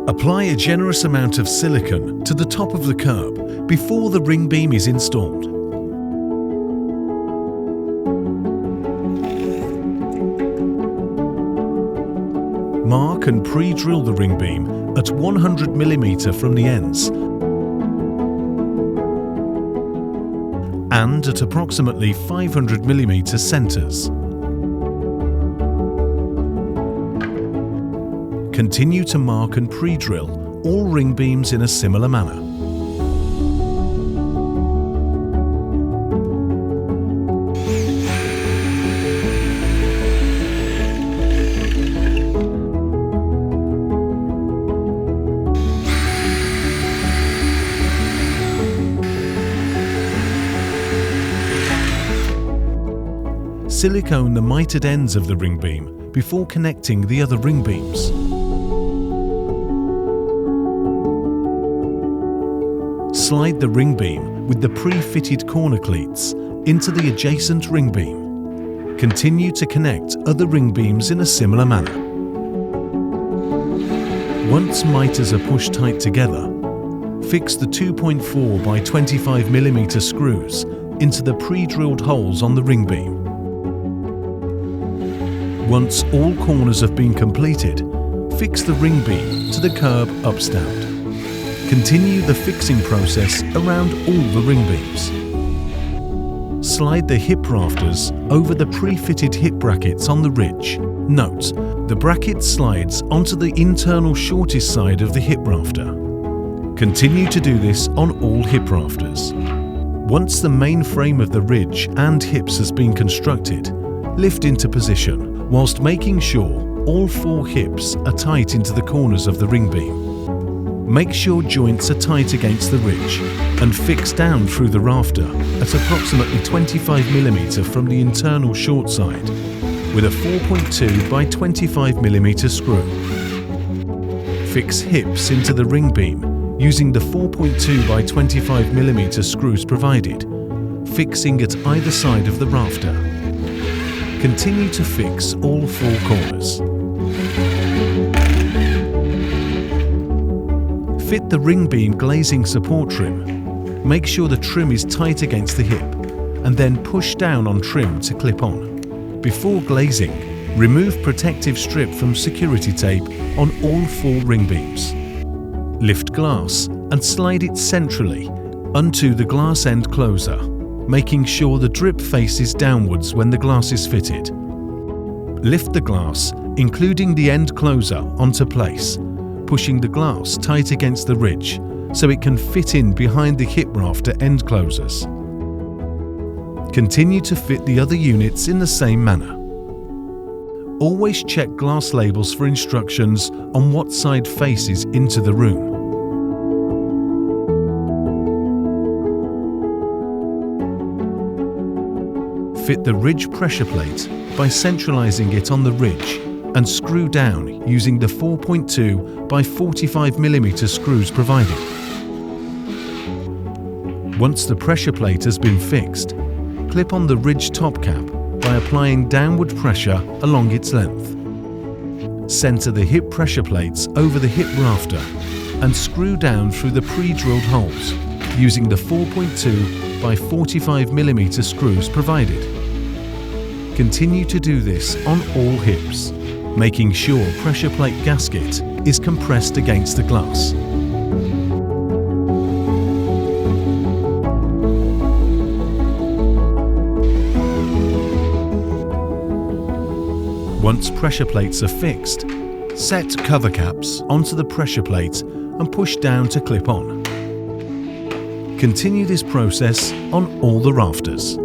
Apply a generous amount of silicone to the top of the curb before the ring beam is installed. Mark and pre-drill the ring beam at 100 mm from the ends and at approximately 500 mm centers. Continue to mark and pre-drill all ring beams in a similar manner. Silicone the mitered ends of the ring beam before connecting the other ring beams. Slide the ring beam with the pre-fitted corner cleats into the adjacent ring beam. Continue to connect other ring beams in a similar manner. Once miters are pushed tight together, fix the 2.4 by 25 mm screws into the pre-drilled holes on the ring beam. Once all corners have been completed, fix the ring beam to the curb upstand. Continue the fixing process around all the ring beams. Slide the hip rafters over the pre-fitted hip brackets on the ridge. Note, the bracket slides onto the internal shortest side of the hip rafter. Continue to do this on all hip rafters. Once the main frame of the ridge and hips has been constructed, lift into position whilst making sure all 4 hips are tight into the corners of the ring beam. Make sure joints are tight against the ridge and fix down through the rafter at approximately 25 mm from the internal short side with a 4.2 by 25 mm screw. Fix hips into the ring beam using the 4.2 by 25 mm screws provided, fixing at either side of the rafter. Continue to fix all 4 corners. Fit the ring beam glazing support trim. Make sure the trim is tight against the hip and then push down on trim to clip on. Before glazing, remove protective strip from security tape on all 4 ring beams. Lift glass and slide it centrally onto the glass end closer, making sure the drip faces downwards when the glass is fitted. Lift the glass, including the end closer, onto place, pushing the glass tight against the ridge so it can fit in behind the hip rafter end closers. Continue to fit the other units in the same manner. Always check glass labels for instructions on what side faces into the room. Fit the ridge pressure plate by centralizing it on the ridge and screw down using the 4.2 by 45 mm screws provided. Once the pressure plate has been fixed, clip on the ridge top cap by applying downward pressure along its length. Center the hip pressure plates over the hip rafter and screw down through the pre-drilled holes using the 4.2 by 45 mm screws provided. Continue to do this on all hips, making sure pressure plate gasket is compressed against the glass. Once pressure plates are fixed, set cover caps onto the pressure plate and push down to clip on. Continue this process on all the rafters.